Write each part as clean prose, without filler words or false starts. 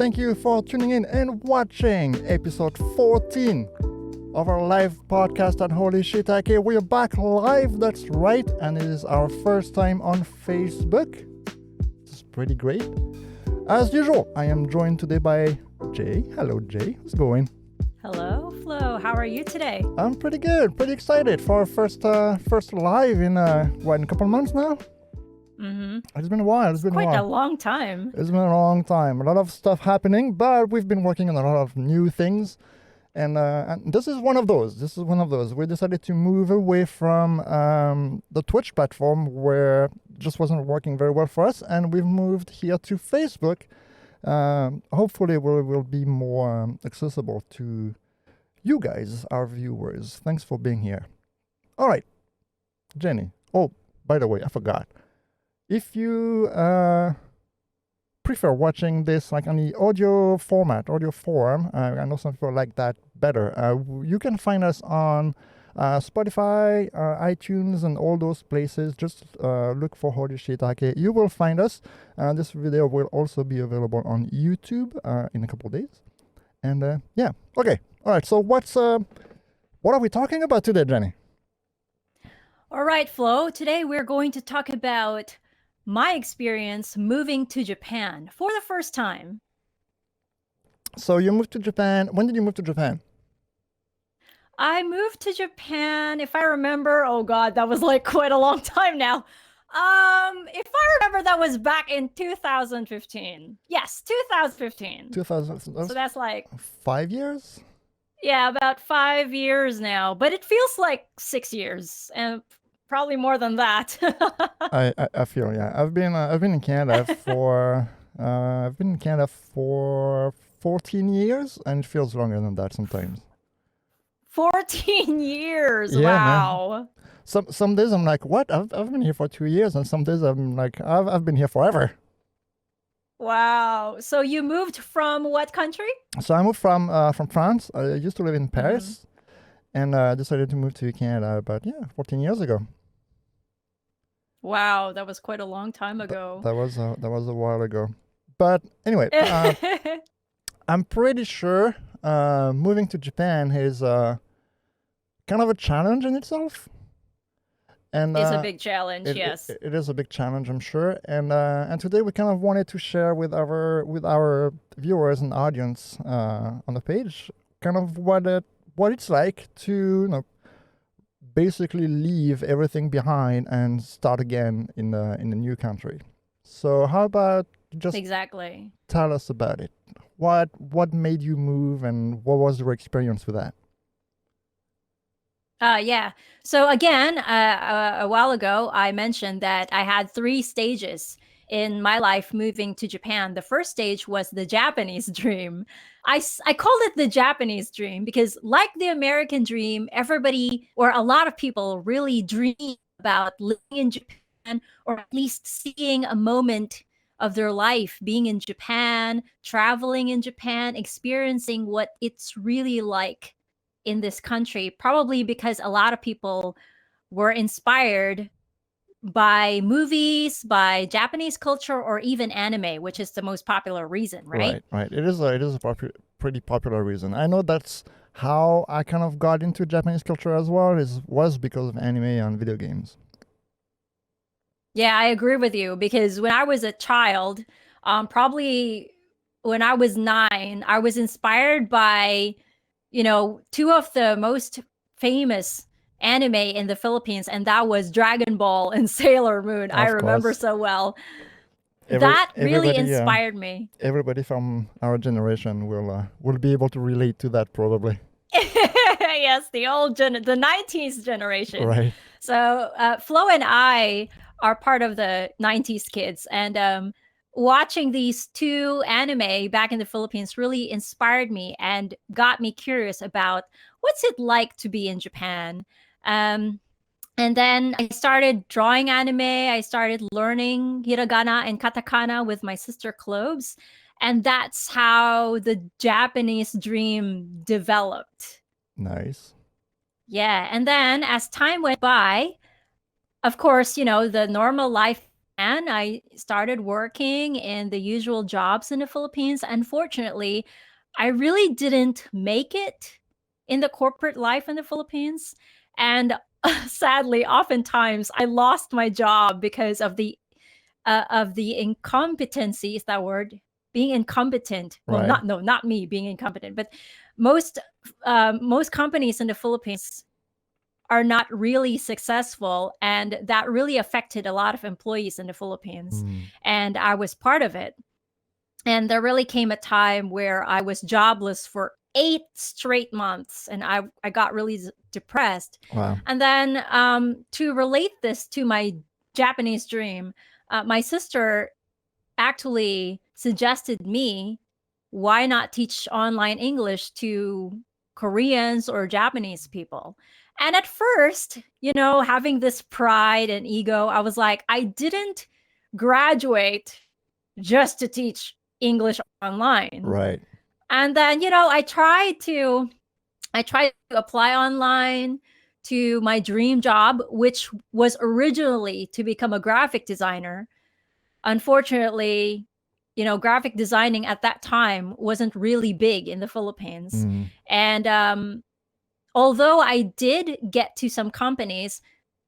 thank you for tuning in and watching episode 14 of our live podcast at Holy Shiitake. We are back live, that's right, and it is our first time on Facebook. This is pretty great. As usual, I am joined today by Jay. Hello, Jay. How's it going? Hello, Flo. How are you today? I'm pretty good. Pretty excited for our first live in a couple of months now. Mm-hmm. It's been a while. It's been quite a long time. It's been a long time. A lot of stuff happening, but we've been working on a lot of new things, and this is one of those. We decided to move away from the Twitch platform where it just wasn't working very well for us, and we've moved here to Facebook. Hopefully, we'll be more accessible to you guys, our viewers. Thanks for being here. All right, Jenny. Oh, by the way, I forgot. If you prefer watching this like on the audio form, I know some people like that better. You can find us on Spotify, iTunes, and all those places. Just look for Holy Shiitake. You will find us. This video will also be available on YouTube in a couple of days. And yeah, okay, all right. So what are we talking about today, Jenny? All right, Flo. Today we're going to talk about my experience moving to Japan for the first time. So you moved to Japan. When did you move to Japan? I moved to Japan, if I remember, oh God, that was like quite a long time now. If I remember, that was back in 2015. Yes, 2015. 2000. So that's like 5 years? Yeah, about 5 years now, but it feels like 6 years and probably more than that. I feel, yeah. I've been in Canada for 14 years, and it feels longer than that sometimes. 14 years. Yeah, wow. Man. Some days I'm like, what? I've been here for 2 years, and some days I'm like, I've been here forever. Wow. So you moved from what country? So I moved from France. I used to live in Paris, and decided to move to Canada about 14 years ago. Wow, that was quite a long time ago. That was a while ago. But anyway, I'm pretty sure moving to Japan is kind of a challenge in itself. And it's a big challenge, yes. It is a big challenge, I'm sure. And today we kind of wanted to share with our viewers and audience on the page kind of what it's like to basically leave everything behind and start again in the new country. So how about just exactly tell us about it? What made you move, and what was your experience with that? Yeah. So again, a while ago, I mentioned that I had 3 stages in my life moving to Japan. The first stage was the Japanese dream. I called it the Japanese dream because, like the American dream, everybody or a lot of people really dream about living in Japan, or at least seeing a moment of their life being in Japan, traveling in Japan, experiencing what it's really like in this country, probably because a lot of people were inspired by movies, by Japanese culture, or even anime, which is the most popular reason, right? Right. It is a pretty popular reason. I know that's how I kind of got into Japanese culture as well. Was because of anime and video games. Yeah, I agree with you, because when I was a child, probably when I was 9, I was inspired by 2 of the most famous anime in the Philippines, and that was Dragon Ball and Sailor Moon. I remember so well. That really inspired me. Everybody from our generation will be able to relate to that, probably. Yes, the 90s generation. Right. So Flo and I are part of the 90s kids, and watching these 2 anime back in the Philippines really inspired me and got me curious about what's it like to be in Japan. And then I started drawing anime. I started learning hiragana and katakana with my sister Cloves. And that's how the Japanese dream developed. Nice. Yeah. And then as time went by, of course, the normal life and I started working in the usual jobs in the Philippines. Unfortunately, I really didn't make it in the corporate life in the Philippines. And sadly, oftentimes I lost my job because of the incompetency, is that word? Being incompetent. Well, Right. not me being incompetent, but most most companies in the Philippines are not really successful, and that really affected a lot of employees in the Philippines. Mm. And I was part of it. And there really came a time where I was jobless for 8 straight months, and I got really depressed. Wow. And then to relate this to my Japanese dream, my sister actually suggested me, why not teach online English to Koreans or Japanese people? And at first, having this pride and ego, I was like, I didn't graduate just to teach English online. Right. And then, I tried to apply online to my dream job, which was originally to become a graphic designer. Unfortunately, graphic designing at that time wasn't really big in the Philippines. Mm. And although I did get to some companies,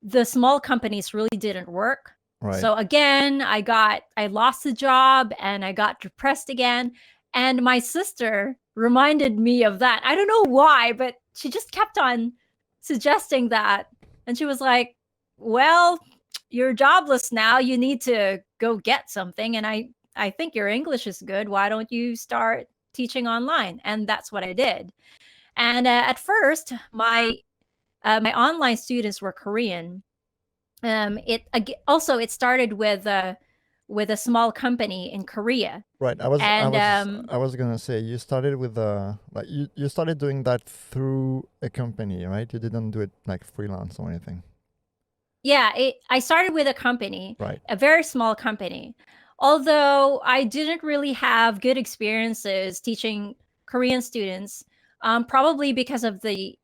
the small companies really didn't work. Right. So again, I lost the job and I got depressed again. And my sister reminded me of that. I don't know why, but she just kept on suggesting that. And she was like, well, you're jobless now. You need to go get something. And I think your English is good. Why don't you start teaching online? And that's what I did. And at first, my online students were Korean. It started with a small company in Korea, Right. I was I and was I was gonna say you started with like you started doing that through a company, right? You didn't do it like freelance or anything. yeah, I started with a company, Right. a very small company. Although I didn't really have good experiences teaching Korean students, probably because of the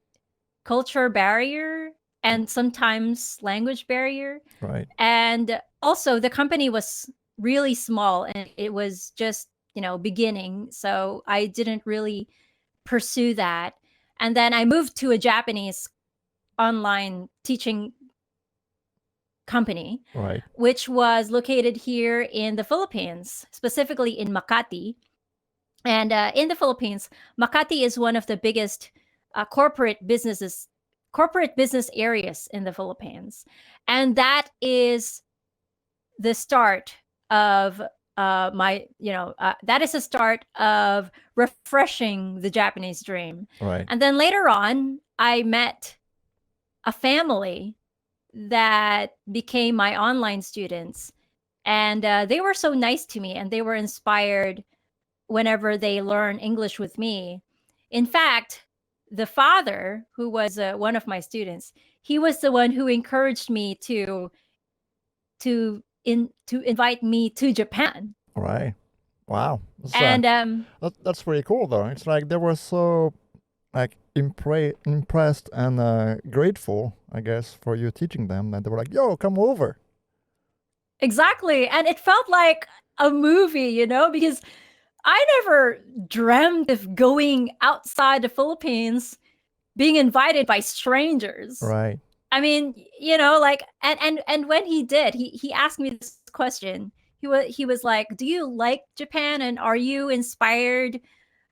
culture barrier and sometimes language barrier. Right. And also, the company was really small and it was just, beginning. So I didn't really pursue that. And then I moved to a Japanese online teaching company, Right. which was located here in the Philippines, specifically in Makati. And in the Philippines, Makati is one of the biggest corporate business areas in the Philippines. And that is the start of that is the start of refreshing the Japanese dream. Right. And then later on, I met a family that became my online students. And they were so nice to me and they were inspired whenever they learn English with me. In fact, the father, who was one of my students, he was the one who encouraged me to invite me to Japan. Right. Wow. And That's pretty cool though. It's like they were so like impressed and grateful, I guess, for you teaching them that they were like, "Yo, come over." exactly, and it felt like a movie, because I never dreamt of going outside the Philippines, being invited by strangers. Right. I mean, like, and when he did, he asked me this question. He was like, "Do you like Japan, and are you inspired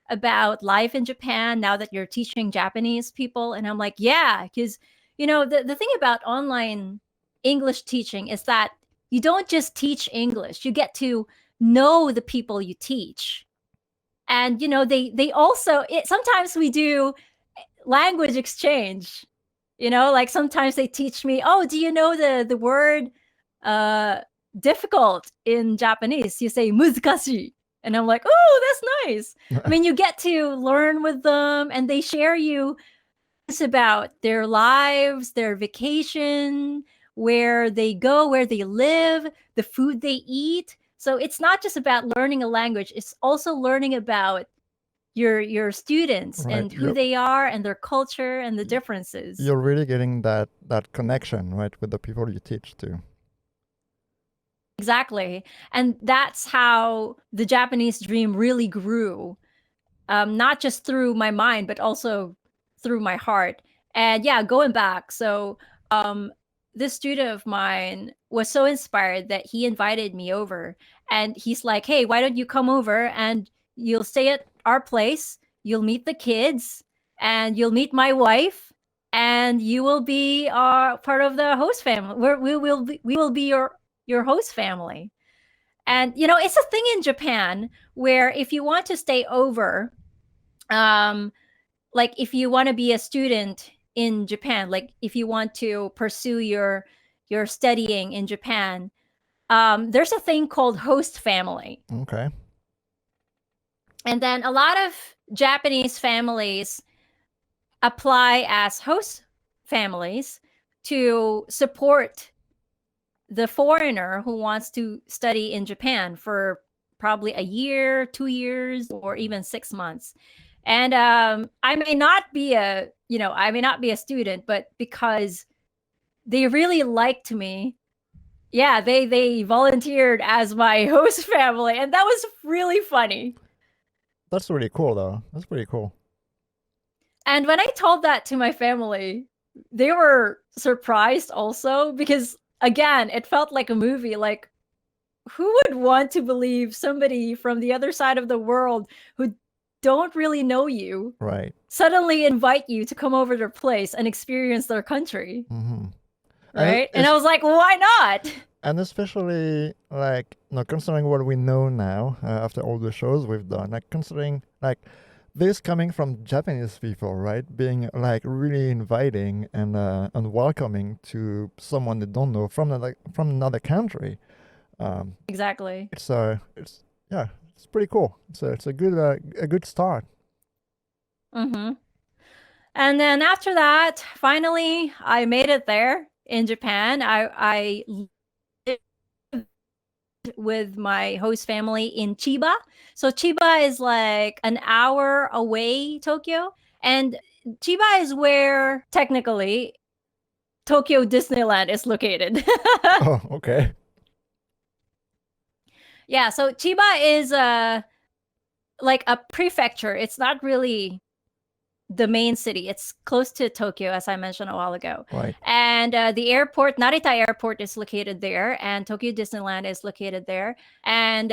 about life in Japan now that you're teaching Japanese people?" And I'm like, "Yeah," because the thing about online English teaching is that you don't just teach English; you get to know the people you teach, and they also sometimes we do language exchange. Like sometimes they teach me, oh, do you know the word uh difficult in Japanese? You say muzikashi. And I'm like, oh, that's nice. I mean, you get to learn with them and they share you it's about their lives, their vacation, where they go, where they live, the food they eat. So it's not just about learning a language, it's also learning about your students Right. and who they are and their culture and the differences. You're really getting that connection, right, with the people you teach too. Exactly. And that's how the Japanese dream really grew, not just through my mind, but also through my heart. And yeah, going back, so um, this student of mine was so inspired that he invited me over. And he's like, hey, why don't you come over and you'll stay at our place, you'll meet the kids, and you'll meet my wife, and you will be part of the host family. We will be your host family. And it's a thing in Japan where if you want to stay over, um like if you want to be a student in Japan, like if you want to pursue your studying in Japan, there's a thing called host family. Okay. And then a lot of Japanese families apply as host families to support the foreigner who wants to study in Japan for probably a year, 2 years, or even 6 months. And I may not be a student, but because they really liked me, yeah, they volunteered as my host family, and that was really funny. That's really cool, though. That's pretty cool. And when I told that to my family, they were surprised also because again, it felt like a movie. Like, who would want to believe somebody from the other side of the world who don't really know you Right. suddenly invite you to come over their place and experience their country? Mm-hmm. Right? And I was like, why not? And especially like, considering what we know now after all the shows we've done, like considering like this coming from Japanese people, right, being like really inviting and welcoming to someone they don't know from another country. Exactly. It's yeah, it's pretty cool. It's a good start. Mm-hmm. And then after that, finally, I made it there in Japan. I lived with my host family in Chiba. So Chiba is like an hour away Tokyo, and Chiba is where technically Tokyo Disneyland is located. Oh, okay. Yeah, so Chiba is like a prefecture. It's not really the main city. It's close to Tokyo, as I mentioned a while ago. Right. And the airport, Narita Airport, is located there, and Tokyo Disneyland is located there, and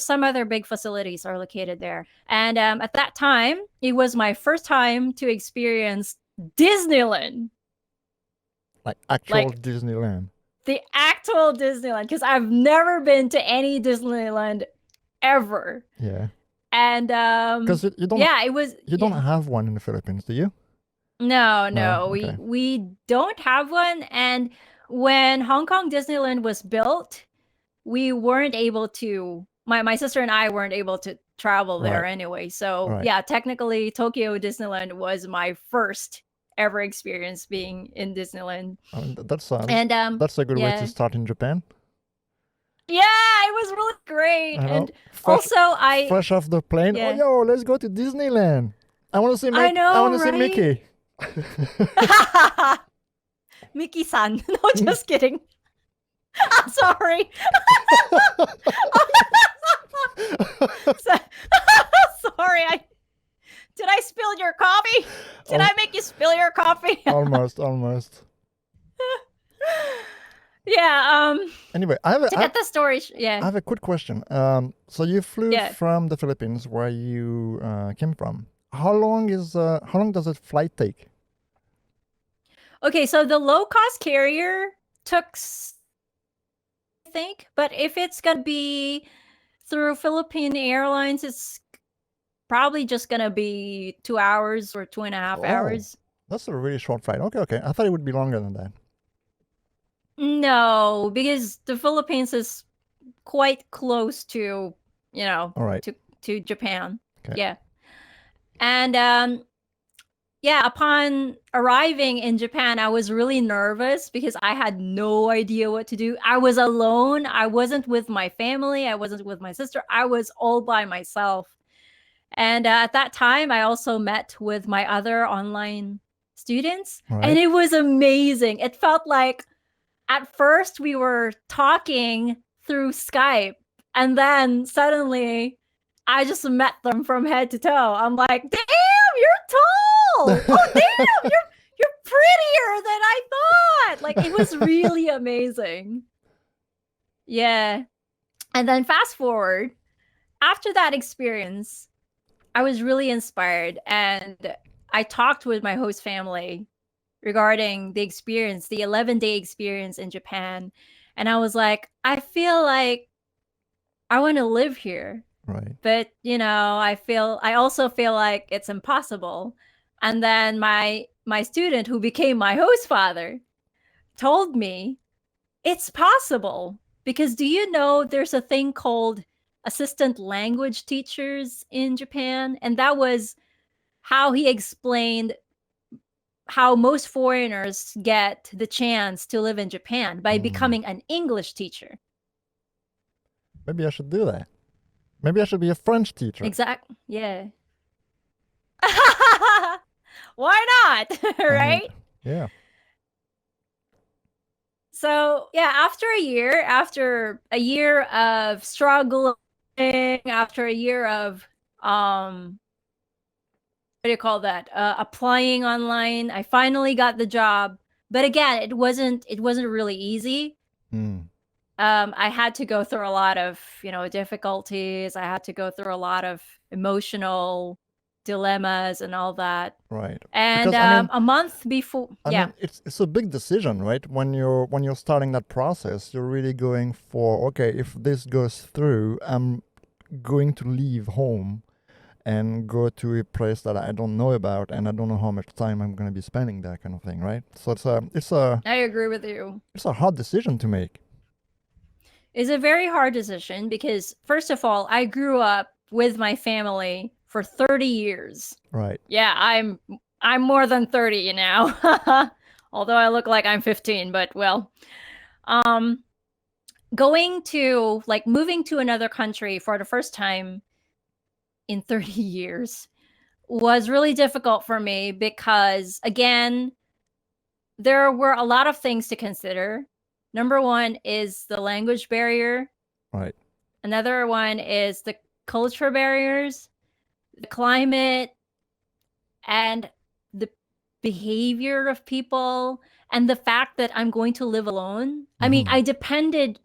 some other big facilities are located there. And at that time, it was my first time to experience Disneyland, Like actual like Disneyland. the actual Disneyland, because I've never been to any Disneyland ever. Yeah. And Because you don't. yeah, it was. You don't have one in the Philippines, do you? No, Okay. we don't have one. And when Hong Kong Disneyland was built, we weren't able to. My sister and I weren't able to travel there Right. anyway. So Right. yeah, technically Tokyo Disneyland was my first ever experience being in Disneyland. I mean, that sounds. And That's a good way to yeah. start in Japan. Yeah, it was really great. I know. And also Fresh off the plane. Yeah. Oh, yo, let's go to Disneyland. I want to see. I know, I want to see right? Mickey. Mickey-san. No, just kidding. I'm sorry. Sorry, did I spill your coffee? Did I make you spill your coffee? Almost. Yeah. Anyway, I get the story. Yeah. I have a quick question. So you flew from the Philippines, where you came from. How long does a flight take? Okay, so the low cost carrier took, I think, but if it's gonna be through Philippine Airlines, it's probably just gonna be 2 hours or 2.5 hours. That's a really short flight. Okay. I thought it would be longer than that. No, because the Philippines is quite close to, All right. to Japan. Okay. Yeah. And yeah, upon arriving in Japan, I was really nervous because I had no idea what to do. I was alone. I wasn't with my family. I wasn't with my sister. I was all by myself. And at that time, I also met with my other online students, Right. and it was amazing. It felt like at first we were talking through Skype, and then suddenly I just met them from head to toe. I'm like, damn, you're tall. Oh, damn, you're prettier than I thought. Like, it was really amazing. Yeah. And then fast forward, after that experience, I was really inspired, and I talked with my host family regarding the experience, the 11-day experience in Japan. And I was like, I feel like I want to live here. Right. But, I also feel like it's impossible. And then my student who became my host father told me it's possible, because do you know there's a thing called assistant language teachers in Japan? And that was how he explained how most foreigners get the chance to live in Japan, by becoming an English teacher. Maybe I should do that. Maybe I should be a French teacher. Yeah. Why not? Right? Yeah. So yeah, after a year of struggling, after a year of what do you call that? Applying online, I finally got the job. But again, it wasn't really easy. I had to go through a lot of, difficulties. I had to go through a lot of emotional dilemmas and all that. Right. And Because a month before, I mean, it's a big decision, right? When you're starting that process, you're really going for, okay, if this goes through, I'm going to leave home and go to a place that I don't know about, and I don't know how much time I'm going to be spending there, kind of thing, right? So I agree with you. It's a hard decision to make. It's a very hard decision because, first of all, I grew up with my family for 30 years. Right. Yeah, I'm more than 30 now. Although I look like I'm 15, but well. Moving to another country for the first time in 30 years was really difficult for me because, again, there were a lot of things to consider. Number one is the language barrier. Right. Another one is the culture barriers, the climate, and the behavior of people, and the fact that I'm going to live alone. I mean, I depended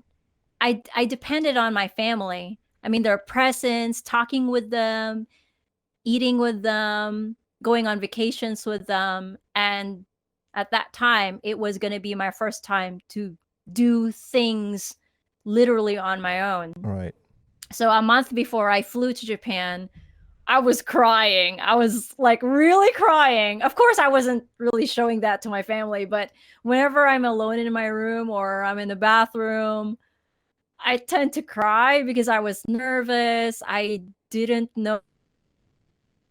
on my family. I mean, their presence, talking with them, eating with them, going on vacations with them. And at that time, it was going to be my first time to do things literally on my own. Right. So a month before I flew to Japan, I was crying. I was like really crying. Of course, I wasn't really showing that to my family, but whenever I'm alone in my room or I'm in the bathroom, I tend to cry because I was nervous. I didn't know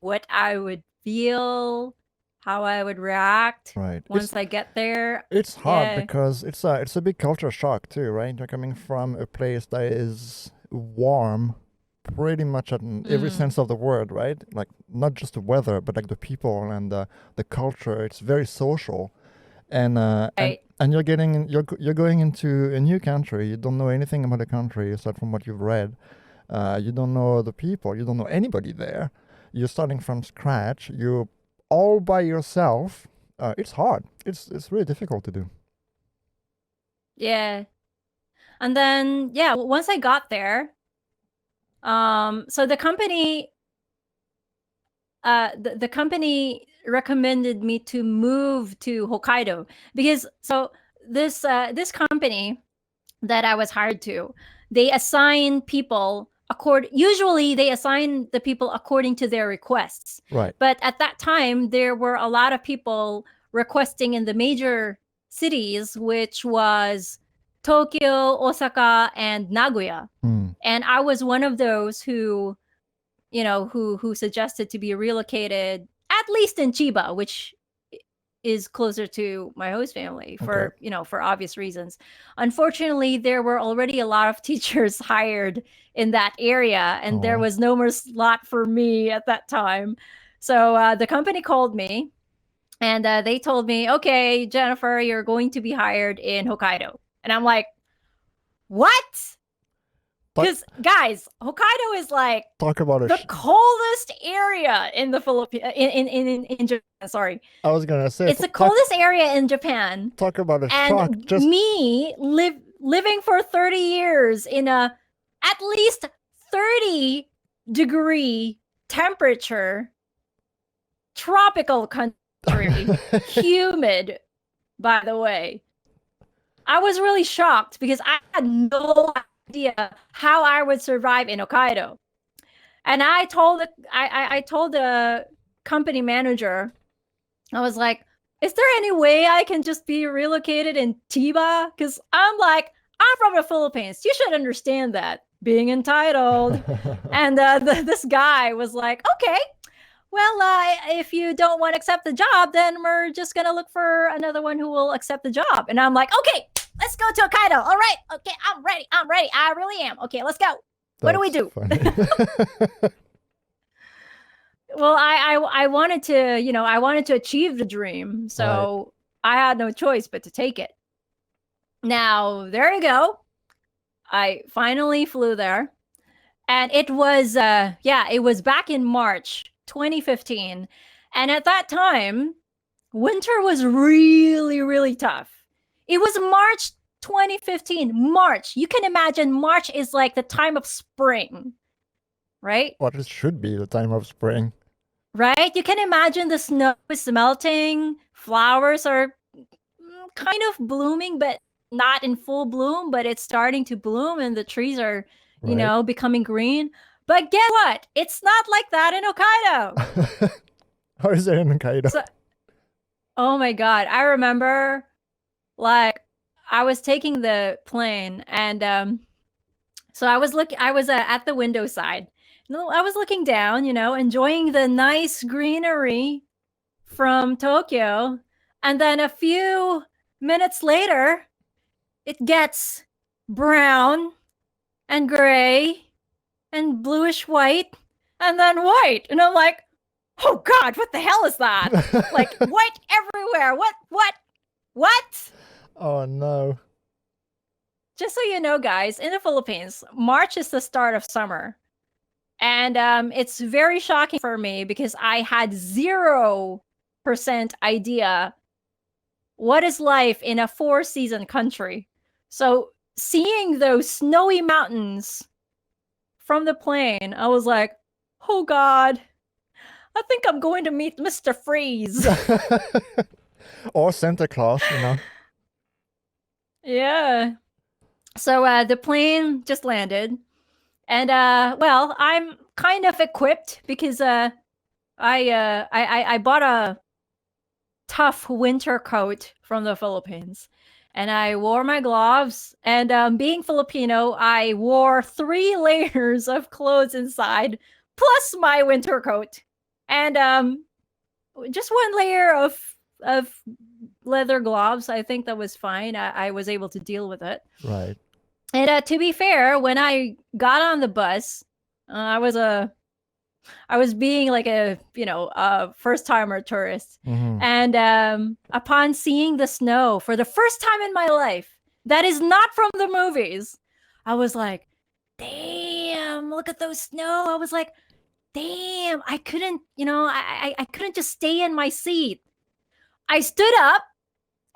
what I would feel, how I would react once I get there. It's hard because it's a big culture shock too, right? You're coming from a place that is warm pretty much in every sense of the word, right? Like not just the weather, but like the people and the culture. It's very social. And you're going into a new country. You don't know anything about the country aside from what you've read. You don't know the people. You don't know anybody there. You're starting from scratch. You're all by yourself. It's hard. It's really difficult to do. Yeah. And then once I got there, so the company the company recommended me to move to Hokkaido because this company that I was hired to, they assign people usually they assign the people according to their requests. Right. But at that time there were a lot of people requesting in the major cities, which was Tokyo, Osaka, and Nagoya. And I was one of those who suggested to be relocated at least in Chiba, which is closer to my host family for obvious reasons. Unfortunately, there were already a lot of teachers hired in that area, and there was no more slot for me at that time. So the company called me, and they told me, okay, Jennifer, you're going to be hired in Hokkaido. And I'm like, what? Talk, Because guys, Hokkaido is like talk about the coldest area in the Philippines, in Japan. Sorry, I was gonna say, it's the coldest area in Japan. talk about a shock. And Just me living for 30 years in a at least 30-degree temperature, tropical country, humid, by the way. I was really shocked because I had no idea how I would survive in Hokkaido. And I told the company manager, I was like, is there any way I can just be relocated in Tiba? Because I'm from the Philippines. You should understand that. Being entitled. And this guy was like, okay, well, if you don't want to accept the job, then we're just going to look for another one who will accept the job. And I'm like, okay, let's go to Hokkaido. All right. Okay, I'm ready. I really am. Okay, let's go. What do we do? Well, I wanted to, I wanted to achieve the dream. So I had no choice but to take it. Now, there you go. I finally flew there. And it was, it was back in March 2015. And at that time, winter was really, really tough. It was March 2015. March. You can imagine March is like the time of spring, right? What it should be the time of spring. Right? You can imagine the snow is melting, flowers are kind of blooming, but not in full bloom, but it's starting to bloom and the trees are, becoming green. But guess what? It's not like that in Hokkaido. How is it in Hokkaido? Oh my God. I remember I was taking the plane and so I was at the window side. I was looking down, enjoying the nice greenery from Tokyo. And then a few minutes later, it gets brown and gray and bluish white and then white. And I'm like, oh God, what the hell is that? Like white everywhere. What? Oh no. Just so you know, guys, in the Philippines, March is the start of summer. And it's very shocking for me because I had 0% idea what is life in a 4-season country. So seeing those snowy mountains from the plane, I was like, oh God, I think I'm going to meet Mr. Freeze. Or Santa Claus, Yeah. So the plane just landed. And well, I'm kind of equipped because I bought a tough winter coat from the Philippines, and I wore my gloves. And being Filipino, I wore 3 layers of clothes inside, plus my winter coat, and just 1 layer of leather gloves. I think that was fine. I was able to deal with it. Right. And to be fair, when I got on the bus, I was being like a first timer tourist. Mm-hmm. And upon seeing the snow for the first time in my life, that is not from the movies, I was like, damn, look at those snow. I was like, damn, I couldn't, I couldn't just stay in my seat. I stood up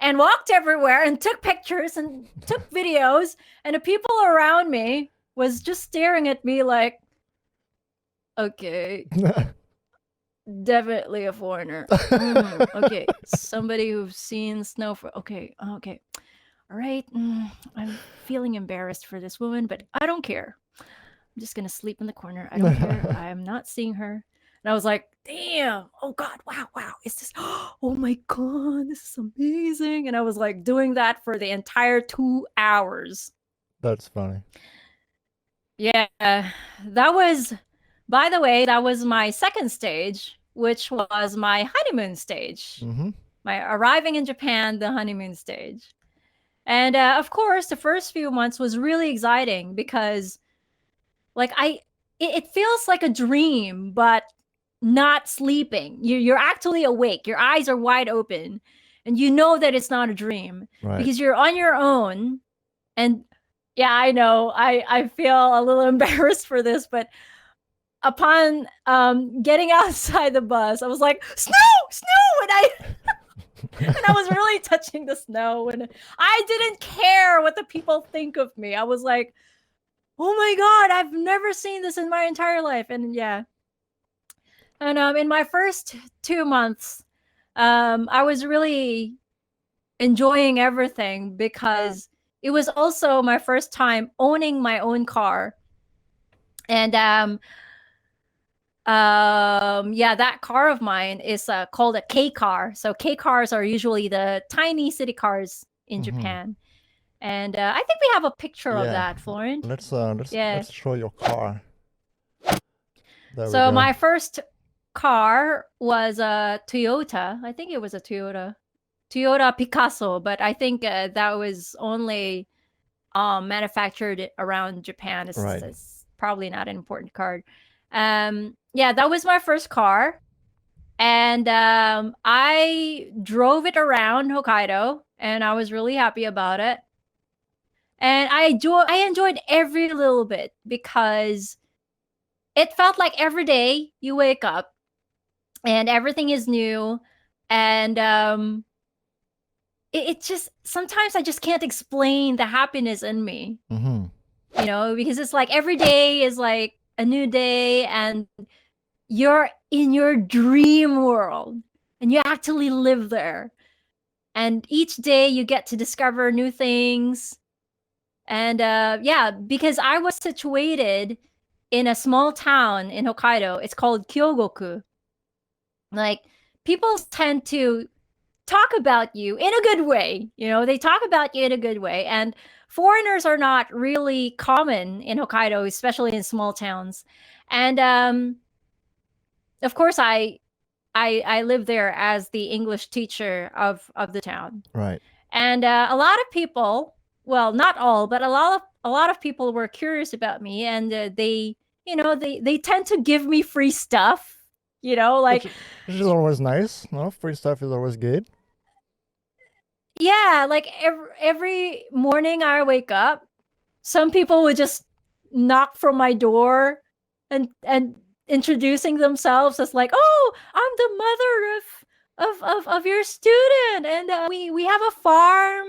and walked everywhere and took pictures and took videos, and the people around me was just staring at me like, okay, definitely a foreigner. Okay, somebody who's seen snow for, okay, all right. I'm feeling embarrassed for this woman, but I don't care. I'm just gonna sleep in the corner. I don't care. I'm not seeing her. And I was like, damn, oh God, wow, is this, oh my God, this is amazing. And I was like doing that for the entire 2 hours. That's funny. Yeah, by the way, that was my second stage, which was my honeymoon stage. Mm-hmm. My arriving in Japan, the honeymoon stage. And of course, the first few months was really exciting because it feels like a dream, but not sleeping. You're actually awake. Your eyes are wide open, and you know that it's not a dream, Right. because you're on your own And yeah, I know. I feel a little embarrassed for this, but upon getting outside the bus, I was like, "Snow, snow!" And I was really touching the snow, and I didn't care what the people think of me. I was like, "Oh my god, I've never seen this in my entire life." And yeah, and in my first 2 months, I was really enjoying everything because it was also my first time owning my own car. And yeah, that car of mine is called a K car. So K cars are usually the tiny city cars in Mm-hmm. Japan. And I think we have a picture of Yeah. that, Florent. Yeah. Let's show your car. There we So go. my first car was a Toyota. I think it was a Toyota Picasso, but I think that was only manufactured around Japan. Right. It's probably not an important card. Yeah, that was my first car, and I drove it around Hokkaido, and I was really happy about it. And I enjoyed every little bit because it felt like every day you wake up and everything is new, and it just sometimes I just can't explain the happiness in me. Mm-hmm. Because it's like every day is like a new day, and you're in your dream world and you actually live there. And each day you get to discover new things. And yeah, because I was situated in a small town in Hokkaido, it's called Kyogoku. Like, people tend to talk about you in a good way. They talk about you in a good way. And foreigners are not really common in Hokkaido, especially in small towns. And of course, I live there as the English teacher of the town. Right. And a lot of people, well, not all, but a lot of people were curious about me, and they tend to give me free stuff. Which Like, which is always nice. No, free stuff is always good. yeah, like every morning I wake up, some people would just knock from my door and introducing themselves as like, "Oh, I'm the mother of your student, and we have a farm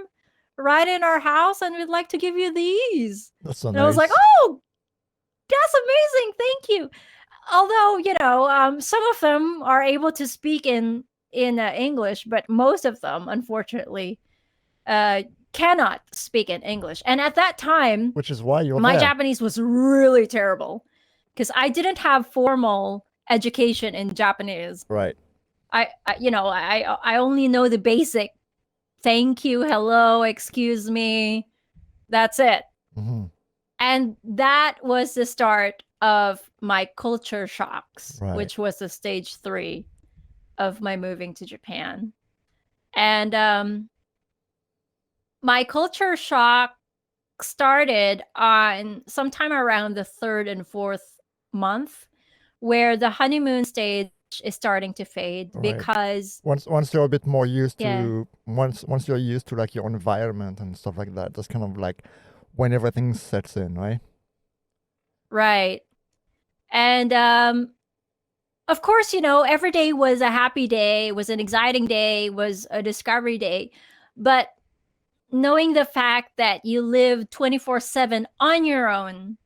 right in our house, and we'd like to give you these." That's so And I was like, nice. "Oh, that's amazing, thank you." Although some of them are able to speak in English, but most of them, unfortunately, uh, cannot speak in English. And at that time, Which is why you're my there. Japanese was really terrible because I didn't have formal education in Japanese. Right. I only know the basic thank you, hello, excuse me. That's it. Mm-hmm. And that was the start of my culture shocks, Right. which was the stage 3 of my moving to Japan. And my culture shock started on sometime around the 3rd and 4th month, where the honeymoon stage is starting to fade. Right. Because Once you're a bit more used yeah, to once you're used to like your environment and stuff like that, that's kind of like when everything sets in, right? right. And of course, every day was a happy day, was an exciting day, was a discovery day. But knowing the fact that you live 24/7 on your own,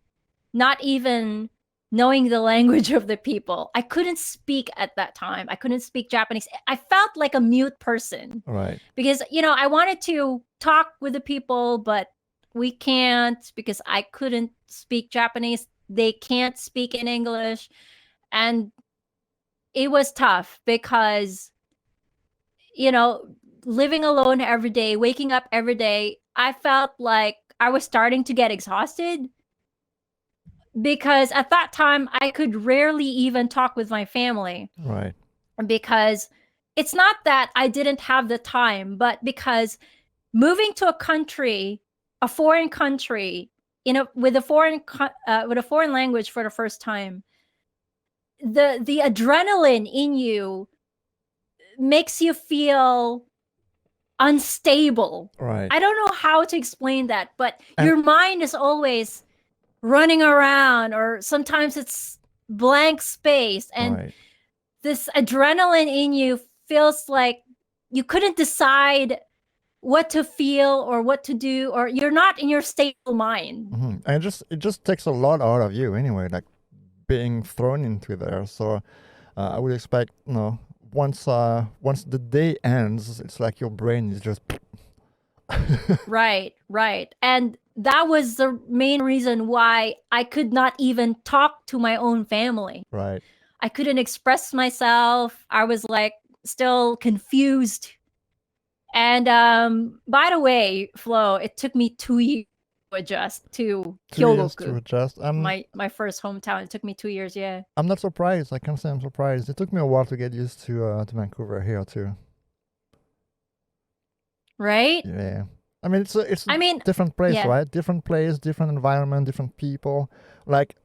not even knowing the language of the people. I couldn't speak at that time. I couldn't speak Japanese. I felt like a mute person Right. because, I wanted to talk with the people, but we can't because I couldn't speak Japanese. They can't speak in English. And it was tough because, you know, living alone every day, waking up every day, I felt like I was starting to get exhausted because at that time I could rarely even talk with my family, Right. because it's not that I didn't have the time, but because moving to a foreign country, with a foreign language for the first time, the adrenaline in you makes you feel unstable. Right. I don't know how to explain that, but And your mind is always running around, or sometimes it's blank space, and right. this adrenaline in you feels like you couldn't decide what to feel or what to do, or you're not in your stable mind. And it just takes a lot out of you anyway, like being thrown into there. So I would expect, once the day ends, it's like your brain is just Right, right. And that was the main reason why I could not even talk to my own family. right. I couldn't express myself. I was like still confused. And by the way, Flo, it took me 2 years to adjust to 2 years to Hyogoku, adjust. my first hometown. It took me 2 years, yeah. I'm not surprised. I can't say I'm surprised. It took me a while to get used to Vancouver here too. Right? Yeah. I mean, it's a I mean, different place, yeah. right? Different place, different environment, different people. Like,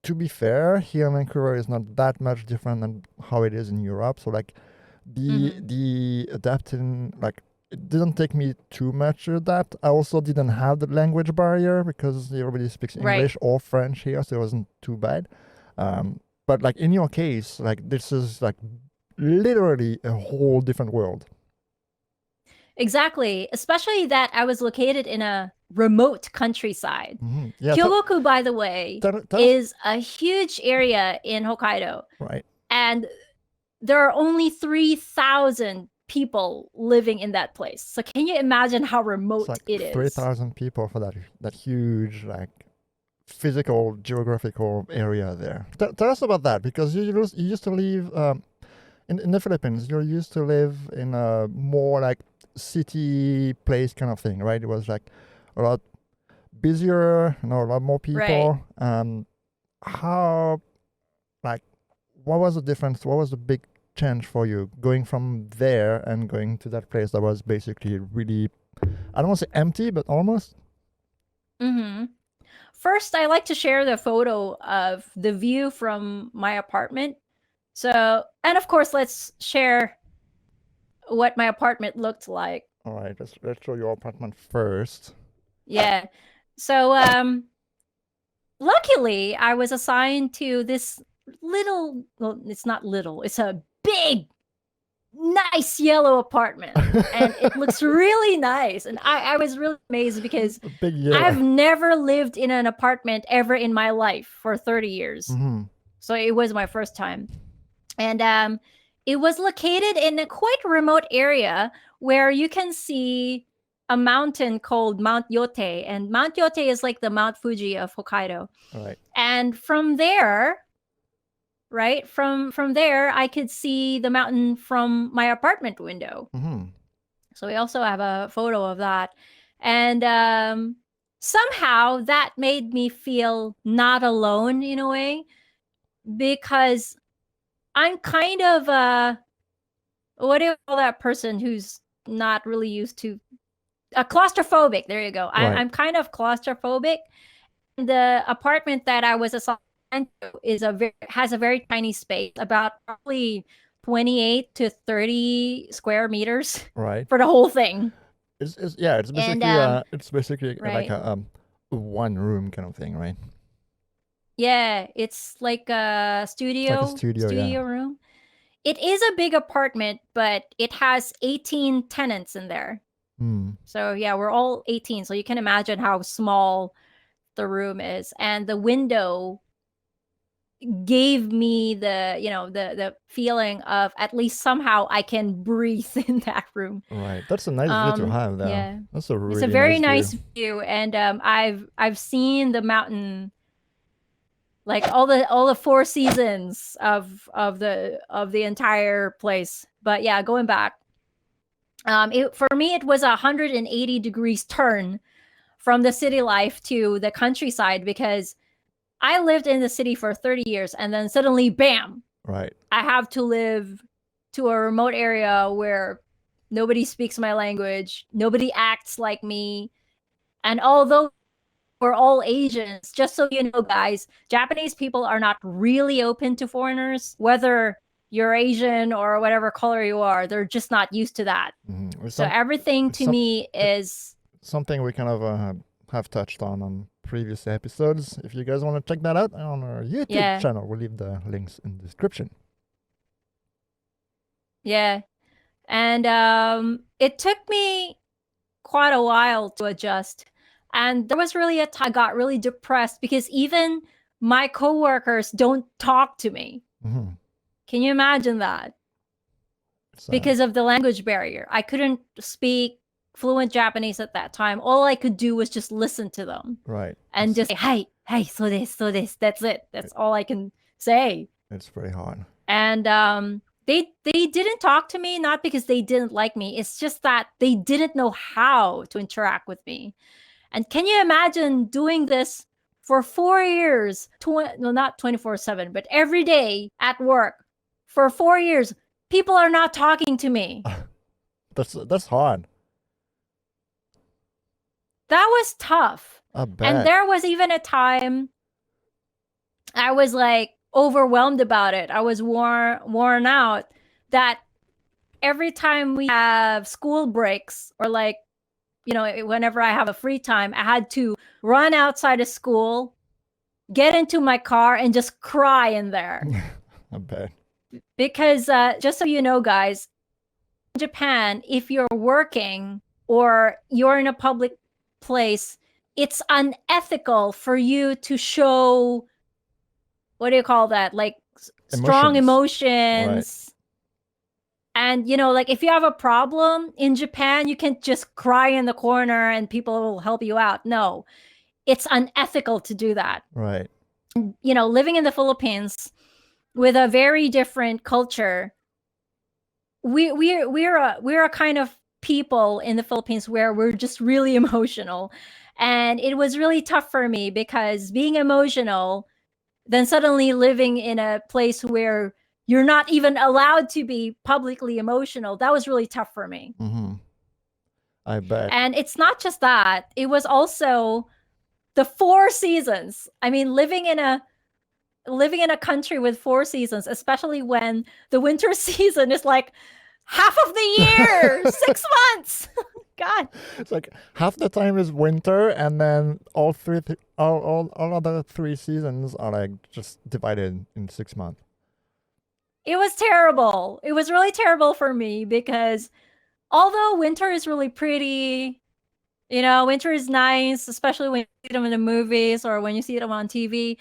to be fair, here in Vancouver is not that much different than how it is in Europe. So like, the Hmm. the adapting, like, it didn't take me too much to adapt. I also didn't have the language barrier because everybody speaks Right. English or French here, so it wasn't too bad. But like in your case, like this is like literally a whole different world. Exactly. Especially that I was located in a remote countryside. Yeah, Kyogoku, by the way, tell us. is a huge area in Hokkaido, Right. and there are only 3,000 people living in that place. So can you imagine how It's remote like it is? 3,000 people for that huge, like, physical geographical area there. Tell us about that, because you used to live in the Philippines. You used to live in a more like city place kind of thing, right? It was like a lot busier, a lot more Right. people. How, like, what was the difference? What was the big change for you going from there and going to that place that was basically really, I don't want to say empty, but almost. Mm-hmm. First, I like to share the photo of the view from my apartment. So, and of course, let's share what my apartment looked like. All right, let's show your apartment first. Yeah. So, luckily, I was assigned to this little, well, it's not little, it's a big, nice yellow apartment. And it looks really nice. And I was really amazed because A big yellow. I've never lived in an apartment ever in my life for 30 years. Mm-hmm. So it was my first time. And it was located in a quite remote area where you can see a mountain called Mount Yote. And Mount Yote is like the Mount Fuji of Hokkaido. All right. And from there, right, from there, I could see the mountain from my apartment window. Mm-hmm. So we also have a photo of that. And somehow that made me feel not alone in a way, because I'm kind of what do you call that person who's not really used to a claustrophobic? There you go. Right. I'm kind of claustrophobic. The apartment that I was assigned to has a very tiny space, about probably 28 to 30 square meters Right. for the whole thing. It's yeah. And It's basically like right. a one room kind of thing, right? Yeah, it's like a It's like a studio, yeah. studio room. It is a big apartment, but it has 18 tenants in there. Hmm. So yeah, we're all 18. So you can imagine how small the room is. And the window gave me the feeling of at least somehow I can breathe in that room. Right. That's a nice view to have there. Yeah. That's a It's a really very nice view. nice view. And I've seen the mountain, like all the four seasons of the entire place. But yeah, going back, for me it was 180 degrees turn from the city life to the countryside, because I lived in the city for 30 years, and then suddenly bam, Right. I have to live to a remote area where nobody speaks my language, nobody acts like me. And although we're all Asians, just so you know, guys, Japanese people are not really open to foreigners, whether you're Asian or whatever color you are. They're just not used to that. Mm-hmm. So everything to me is something we kind of have touched on previous episodes. If you guys want to check that out on our YouTube channel, we'll leave the links in the description. Yeah. And it took me quite a while to adjust. And there was really a time I got really depressed because even my coworkers don't talk to me. Mm-hmm. Can you imagine that? Because of the language barrier. I couldn't speak fluent Japanese at that time. All I could do was just listen to them. Right. And just say, hey, so this. That's it. That's all I can say. It's pretty hard. And they didn't talk to me, not because they didn't like me. It's just that they didn't know how to interact with me. And can you imagine doing this for 4 years? Not 24/7, but every day at work for 4 years. People are not talking to me. That's hard. That was tough. I bet. And there was even a time I was like overwhelmed about it. I was worn out that every time we have school breaks or like, whenever I have a free time, I had to run outside of school, get into my car and just cry in there. I bet. Because just so you know, guys, in Japan, if you're working or you're in a public place, it's unethical for you to show, what do you call that? Like strong emotions. Right. And, like if you have a problem in Japan, you can't just cry in the corner and people will help you out. No, it's unethical to do that. Right. Living in the Philippines with a very different culture, we're a kind of people in the Philippines where we're just really emotional. And it was really tough for me because being emotional, then suddenly living in a place where you're not even allowed to be publicly emotional, that was really tough for me. Mm-hmm. I bet. And it's not just that. It was also the 4 seasons. I mean, living in a country with 4 seasons, especially when the winter season is like half of the year, 6 months. God. It's like half the time is winter, and then all other 3 seasons are like just divided in 6 months. It was terrible. It was really terrible for me because although winter is really pretty, winter is nice, especially when you see them in the movies or when you see them on TV.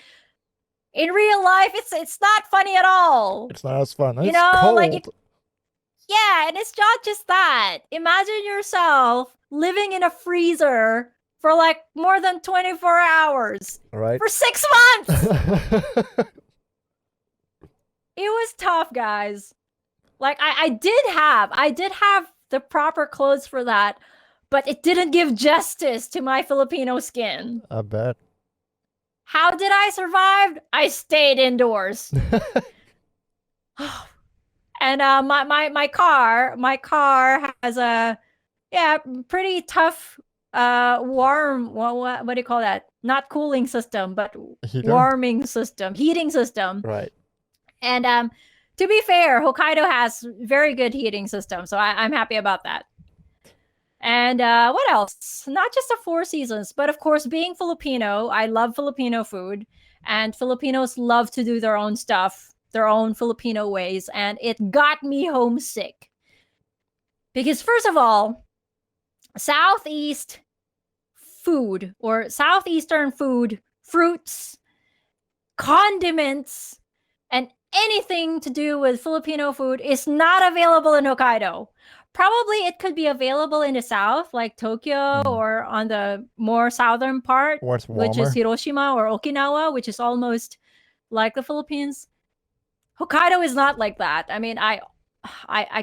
In real life, it's not funny at all. It's not as fun. It's cold. Yeah, and it's not just that. Imagine yourself living in a freezer for like more than 24 hours. Right. For 6 months. It was tough, guys. Like I did have the proper clothes for that, but it didn't give justice to my Filipino skin. I bet. How did I survive? I stayed indoors. And my car has a pretty tough warm what do you call that? Not cooling system, but heating system. Right. And to be fair, Hokkaido has very good heating system, so I'm happy about that. And what else? Not just the 4 seasons, but of course, being Filipino, I love Filipino food. And Filipinos love to do their own stuff, their own Filipino ways. And it got me homesick. Because first of all, Southeast food or Southeastern food, fruits, condiments, and anything to do with Filipino food is not available in Hokkaido. Probably it could be available in the south, like Tokyo, or on the more southern part, which is Hiroshima or Okinawa, which is almost like the Philippines. Hokkaido is not like that. I mean, I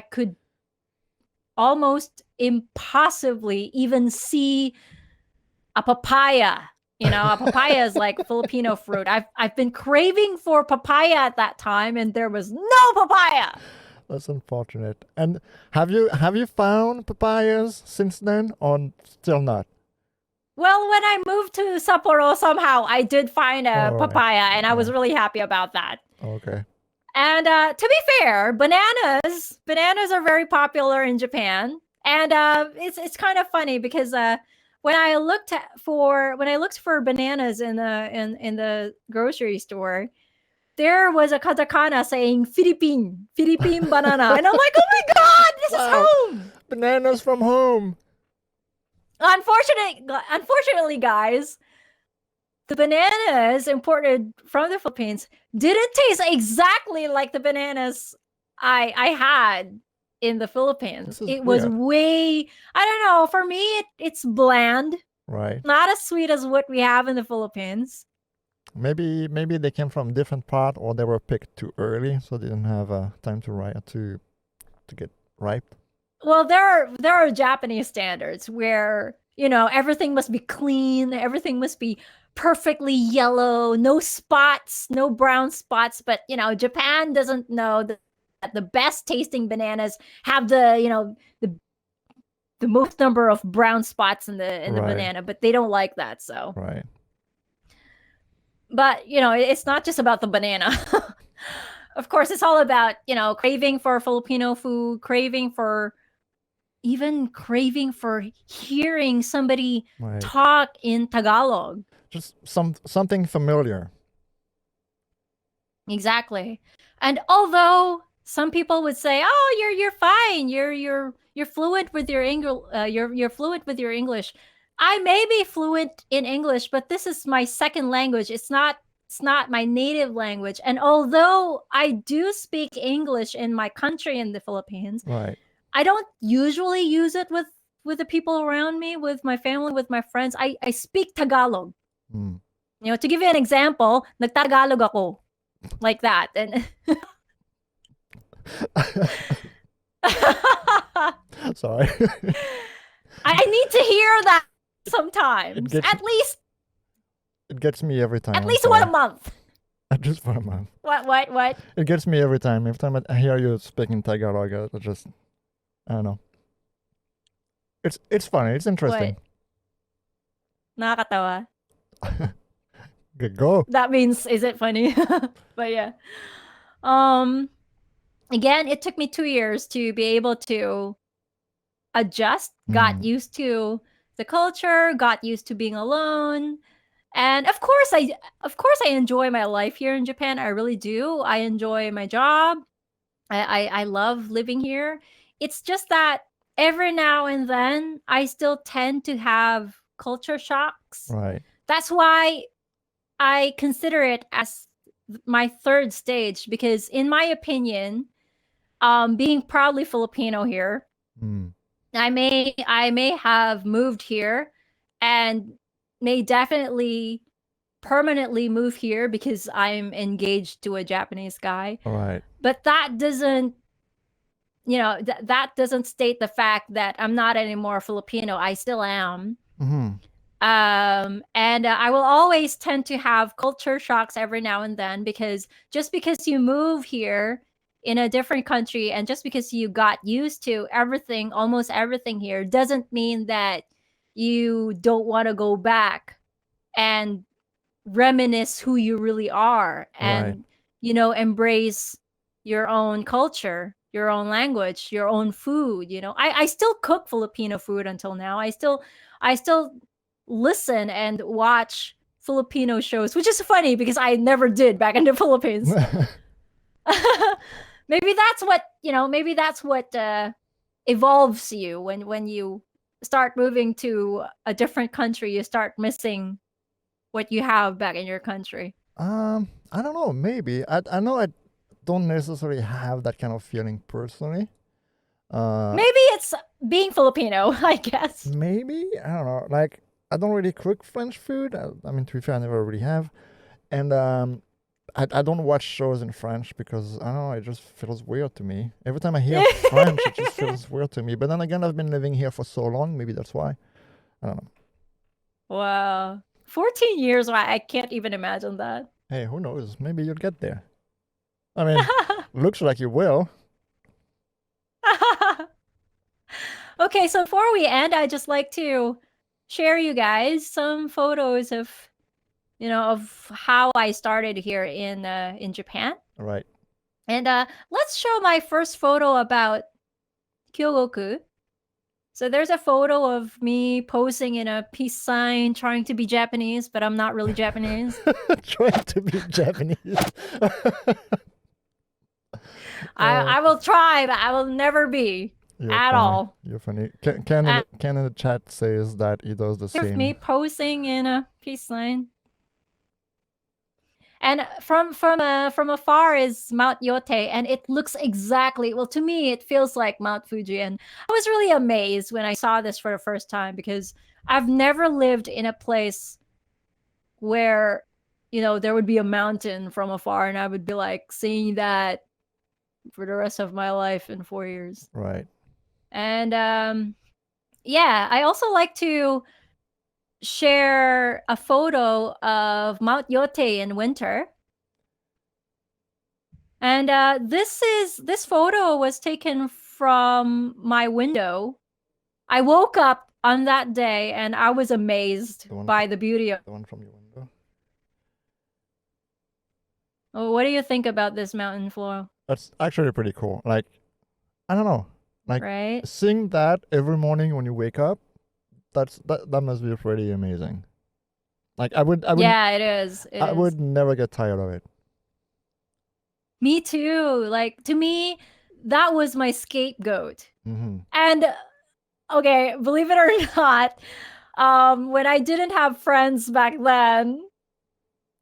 could almost impossibly even see a papaya. A papaya is like Filipino fruit. I've been craving for papaya at that time, and there was no papaya. That's unfortunate. And have you found papayas since then, or still not? Well, when I moved to Sapporo, somehow I did find a papaya, and I was really happy about that. Okay. And to be fair, bananas are very popular in Japan, and it's kind of funny because when I looked for bananas in the grocery store, there was a katakana saying Philippine banana, and I'm like, oh my god, this is Wow. home. Bananas from home. Unfortunately, guys, the bananas imported from the Philippines didn't taste exactly like the bananas I had in the This Philippines. is It was weird. way, I don't know, for me it's bland, Right. not as sweet as what we have in the Philippines. Maybe they came from different part, or they were picked too early, so they didn't have time to to get ripe. Well, there are Japanese standards where, everything must be clean, everything must be perfectly yellow, no spots, no brown spots, but Japan doesn't know that the best tasting bananas have the most number of brown spots in the Right. banana, but they don't like that. So, Right. but it's not just about the banana. Of course, it's all about, craving for Filipino food, craving for hearing somebody Right. talk in Tagalog. Just something familiar. Exactly. And although some people would say, "Oh, you're fine. You're fluent with your English. You're fluent with your English." I may be fluent in English, but this is my second language. It's not my native language. And although I do speak English in my country in the Philippines, Right. I don't usually use it with the people around me, with my family, with my friends. I speak Tagalog. Hmm. To give you an example, nagtagalog ako like that. And Sorry. I need to hear that it sometimes. gets it gets me every time. At I'm least one sorry. a month. Just for a month. What? It gets me every time. Every time I hear you speaking Tagalog, I don't know. It's funny. It's interesting. What? Nakakatawa. Good go. That means, is it funny? But yeah. Um Again, it took me 2 years to be able to adjust, got Mm. used to the culture, got used to being alone. And of course I enjoy my life here in Japan. I really do. I enjoy my job. I love living here. It's just that every now and then I still tend to have culture shocks. Right. That's why I consider it as my third stage, because in my opinion, being proudly Filipino here, Mm. I may have moved here and may definitely permanently move here because I'm engaged to a Japanese guy. All right. But that doesn't, that doesn't state the fact that I'm not anymore Filipino. I still am. Mm-hmm. And I will always tend to have culture shocks every now and then, because just because you move here in a different country and just because you got used to everything, almost everything here, doesn't mean that you don't want to go back and reminisce who you really are, Right. and embrace your own culture, your own language, your own food. I still cook Filipino food until now. I still listen and watch Filipino shows, which is funny because I never did back in the Philippines. Maybe that's what evolves you when you start moving to a different country. You start missing what you have back in your country. I don't know. Maybe I know I don't necessarily have that kind of feeling personally. Maybe it's being Filipino, I guess. Maybe I don't know. Like I don't really cook French food. I mean, to be fair, I never really have, and I don't watch shows in French because I don't know. It just feels weird to me. Every time I hear French, it just feels weird to me. But then again, I've been living here for so long. Maybe that's why. I don't know. Wow. 14 years, I can't even imagine that. Hey, who knows? Maybe you'll get there. I mean, looks like you will. Okay, so before we end, I'd just like to share you guys some photos of how I started here in Japan. Right. And let's show my first photo about Kyogoku. So there's a photo of me posing in a peace sign, trying to be Japanese, but I'm not really Japanese. Trying to be Japanese. I will try, but I will never be You're at funny. all. You're funny. Ken Uh, in the chat says that he does the of me same. posing in a peace sign. And from afar is Mount Yote, and it looks exactly, well, to me it feels like Mount Fuji. And I was really amazed when I saw this for the first time, because I've never lived in a place where, you know, there would be a mountain from afar and I would be like seeing that for the rest of my life in 4 years. Right. And yeah, I also like to share a photo of Mount Yote in winter. And this photo was taken from my window. I woke up on that day and I was amazed by the beauty of. The one from your window. Oh, what do you think about this mountain floor? That's actually pretty cool. Like, I don't know. Like, Right? seeing that every morning when you wake up, that must be pretty amazing. Like, Yeah, it is. It I is. would never get tired of it. Me too. Like, to me, that was my scapegoat. Mm-hmm. And okay, believe it or not, when I didn't have friends back then,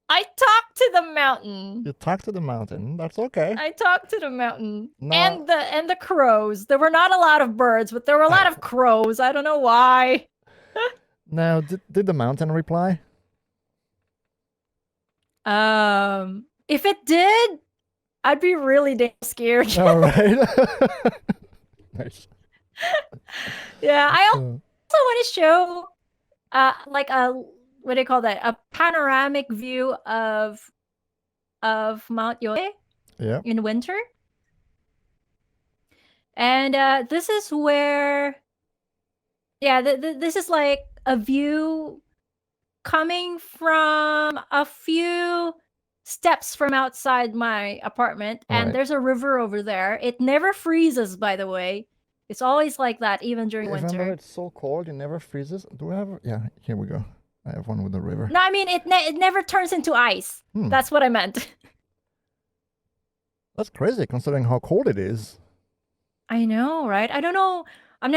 I talked to the mountain. You talk to the mountain. That's okay. I talked to the mountain. No. And the crows. There were not a lot of birds, but there were a lot of crows. I don't know why. Now, did the mountain reply? If it did, I'd be really damn scared. All right. Nice. Yeah, I also want to show like a, what do you call that? A panoramic view of Mount Yote Yeah. in winter. And this is where, yeah, this is like a view coming from a few steps from outside my apartment, and Right. there's a river over there. It never freezes, by the way. It's always like that, even during Even though winter. it's so cold, it never freezes. Do we have? Yeah, here we go. I have one with the river. No, I mean it never turns into ice. That's what I meant. That's crazy considering how cold it is. I know, right? I don't know. I'm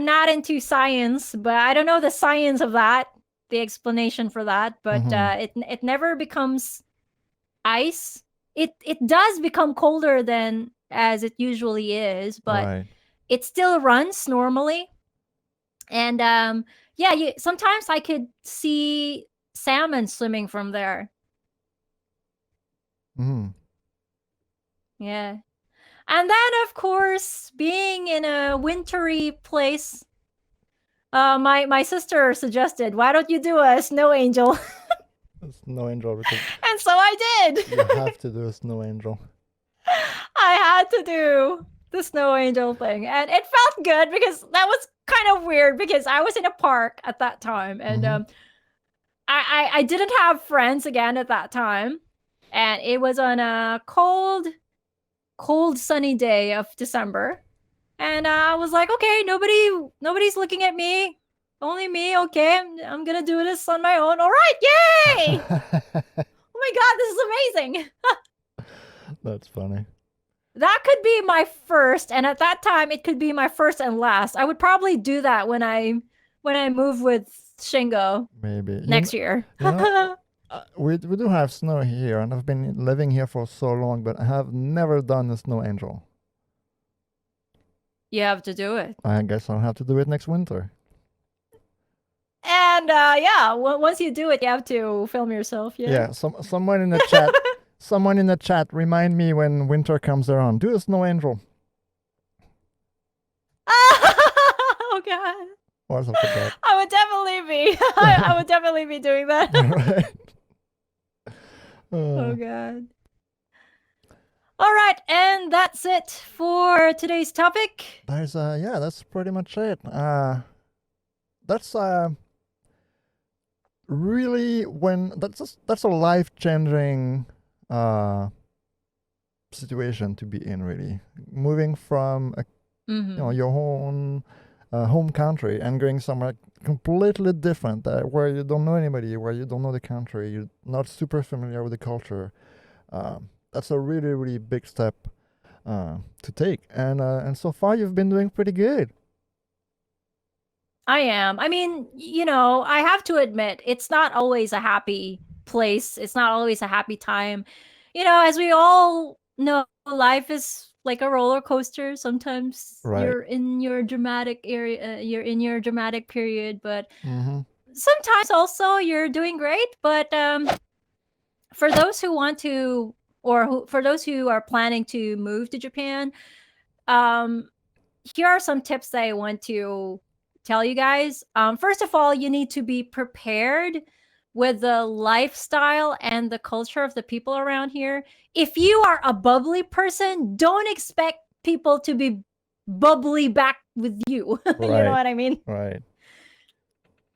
not into science, but I don't know the science of that, the explanation for that. But it never becomes ice. It does become colder than as it usually is, but it still runs normally. And yeah, sometimes I could see salmon swimming from there. Yeah. And then, of course, being in a wintry place, my sister suggested, why don't you do a snow angel? A snow angel. And so I did. You have to do a snow angel. I had to do the snow angel thing. And it felt good because that was kind of weird because I was in a park at that time. And I didn't have friends again at that time. And it was on a cold, sunny day of December. And I was like, okay, nobody's looking at me. Only me. Okay, I'm gonna do this on my own. All right, yay! Oh my god, this is amazing. That's funny. That could be my first, and at that time, it could be my first and last. I would probably do that when I move with Shingo. Maybe next year. You know, we do have snow here, and I've been living here for so long, but I have never done a snow angel. You have to do it. I guess I'll have to do it next winter. And yeah, once you do it, you have to film yourself. Yeah. Someone in the chat, someone in the chat, remind me when winter comes around. Do a snow angel. Oh god. Or something like that. I would definitely be. I would definitely be doing that. Right. Oh god. All right, and that's it for today's topic. There's yeah, that's pretty much it. That's really that's a life-changing situation to be in, really. Moving from Mm-hmm. your own home country and going somewhere completely different, where you don't know anybody, where you don't know the country, you're not super familiar with the culture. That's a really, really big step to take. And so far, you've been doing pretty good. I am. I mean, I have to admit, it's not always a happy place. It's not always a happy time. As we all know, life is like a roller coaster. Sometimes Right. you're in your dramatic area, you're in your dramatic period, but Mm-hmm. sometimes also you're doing great. But for those who want to, for those who are planning to move to Japan, um, here are some tips that I want to tell you guys. First of all, you need to be prepared with the lifestyle and the culture of the people around here. If you are a bubbly person, don't expect people to be bubbly back with you. You know Right. what I mean? Right.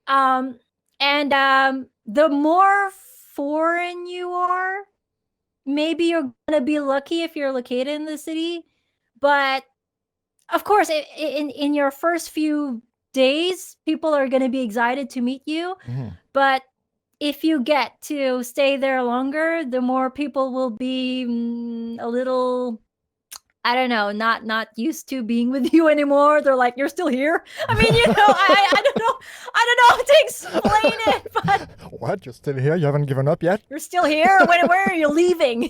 Um, and the more foreign you are, maybe you're gonna be lucky if you're located in the city, but of course, in your first few days, people are going to be excited to meet you. Mm-hmm. But if you get to stay there longer, the more people will be a little, I don't know, not used to being with you anymore. They're like, you're still here. I mean, I don't know, how to explain it, but What? You're still here? You haven't given up yet? you're still here. Where are you leaving?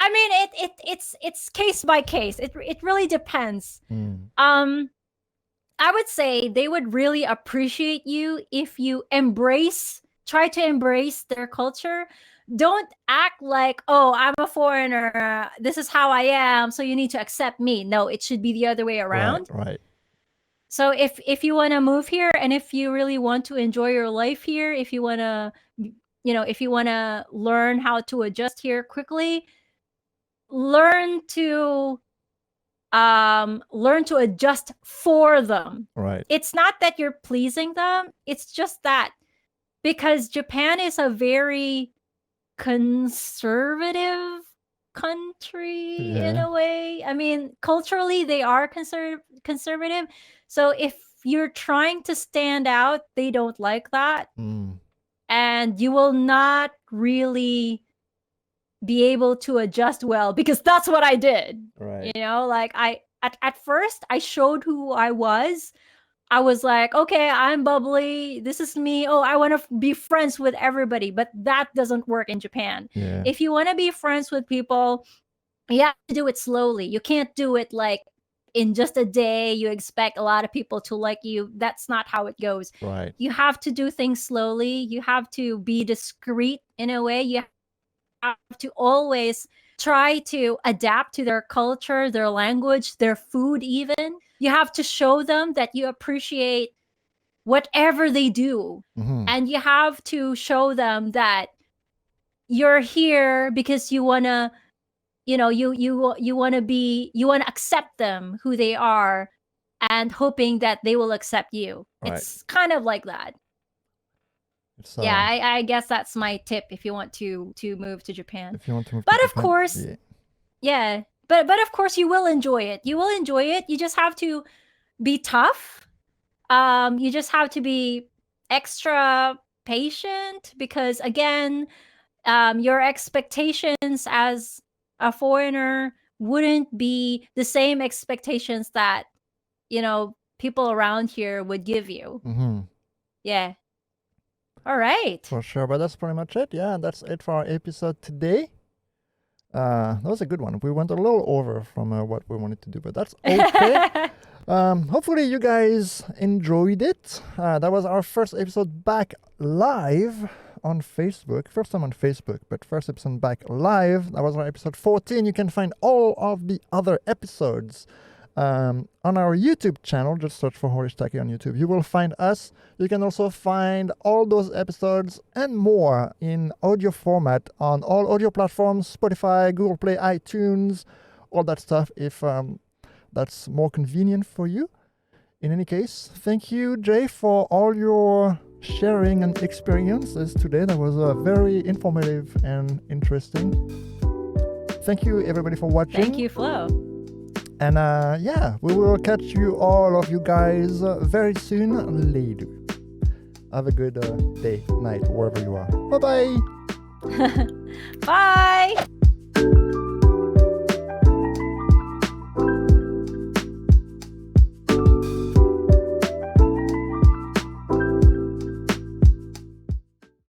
I mean, it's case by case. It really depends. Mm. I would say they would really appreciate you if you try to embrace their culture. Don't act like, oh, I'm a foreigner. This is how I am, so you need to accept me. No, it should be the other way Right. around. Right. So if you want to move here and if you really want to enjoy your life here, if you want to, if you want to learn how to adjust here quickly, learn to learn to adjust for them. Right. It's not that you're pleasing them, it's just that because Japan is a very conservative country in Yeah. a way. I mean, culturally they are conservative. So if you're trying to stand out, they don't like that. Mm. And you will not really be able to adjust well because that's what I did. Right. Like at first I showed who I was. I was like, okay, I'm bubbly. This is me. Oh, I want to be friends with everybody, but that doesn't work in Japan. Yeah. If you want to be friends with people, you have to do it slowly. You can't do it like in just a day. You expect a lot of people to like you. That's not how it goes. Right. You have to do things slowly. You have to be discreet in a way. You have to always try to adapt to their culture, their language, their food, even. You have to show them that you appreciate whatever they do. Mm-hmm. And you have to show them that you're here because you want to, you want to accept them who they are and hoping that they will accept you. Right. It's kind of like that. It's, Yeah, I guess that's my tip if you want to move to Japan. if you want to move But to of Japan, course, yeah. But of course you will enjoy it. You will enjoy it. You just have to be tough. You just have to be extra patient because again, your expectations as a foreigner wouldn't be the same expectations that, people around here would give you. Mm-hmm. Yeah. All right. For sure, but that's pretty much it. Yeah, that's it for our episode today. That was a good one. We went a little over from what we wanted to do, but that's okay. Hopefully you guys enjoyed it. That was our first episode back live on Facebook. First time on Facebook, but first episode back live. That was our episode 14. You can find all of the other episodes on our YouTube channel. Just search for Shiitake on YouTube. You will find us. You can also find all those episodes and more in audio format on all audio platforms, Spotify, Google Play, iTunes, all that stuff, if that's more convenient for you. In any case, thank you, Jay, for all your sharing and experiences today. That was very informative and interesting. Thank you, everybody, for watching. Thank you, Flo. And yeah, we will catch you, all of you guys, very soon. Later. Have a good day, night, wherever you are. Bye-bye. Bye.